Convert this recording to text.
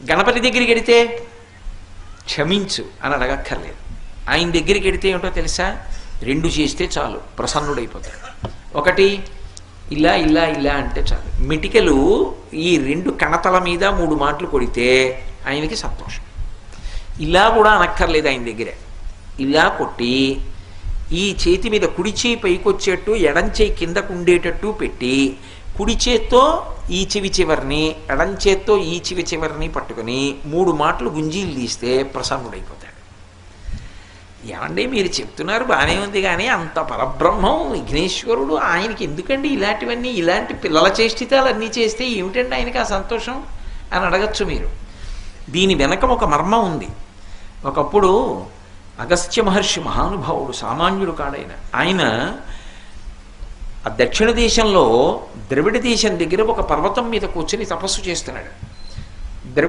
గణపతి దగ్గరికి వెడితే క్షమించు అని అడగక్కర్లేదు. ఆయన దగ్గరికి వెడితే ఏమిటో తెలుసా, 2 చేస్తే చాలు, ప్రసన్నుడైపోతాడు. ఒకటి ఇలా ఇలా ఇలా అంటే చాలు. మిటికలు ఈ 2 కణతల మీద 3 మాటలు కొడితే ఆయనకి సంతోషం. ఇలా కూడా అనక్కర్లేదు ఆయన దగ్గర. ఇలా కొట్టి ఈ చేతి మీద కుడి చేయి పైకొచ్చేట్టు ఎడం చేయి కిందకు ఉండేటట్టు పెట్టి కుడి చేత్తో ఈ చెవి చివరిని ఎడం చేత్తో ఈ చెవి చివరిని పట్టుకుని 3 మాటలు గుంజీలు తీస్తే ప్రసన్నుడైపోతాడు. ఏమండి మీరు చెప్తున్నారు బాగానే ఉంది, కానీ అంత పరబ్రహ్మం విఘ్నేశ్వరుడు, ఆయనకి ఎందుకండి ఇలాంటివన్నీ, ఇలాంటి పిల్లల చేష్టితాలు అన్నీ చేస్తే ఏమిటండి ఆయనకి ఆ సంతోషం అని అడగచ్చు మీరు. దీని వెనక ఒక మర్మం ఉంది. ఒకప్పుడు అగస్త్య మహర్షి మహానుభావుడు, సామాన్యుడు కాడైన ఆయన ఆ దక్షిణ దేశంలో ద్రవిడ దేశం దగ్గర ఒక పర్వతం మీద కూర్చొని తపస్సు చేస్తున్నాడు.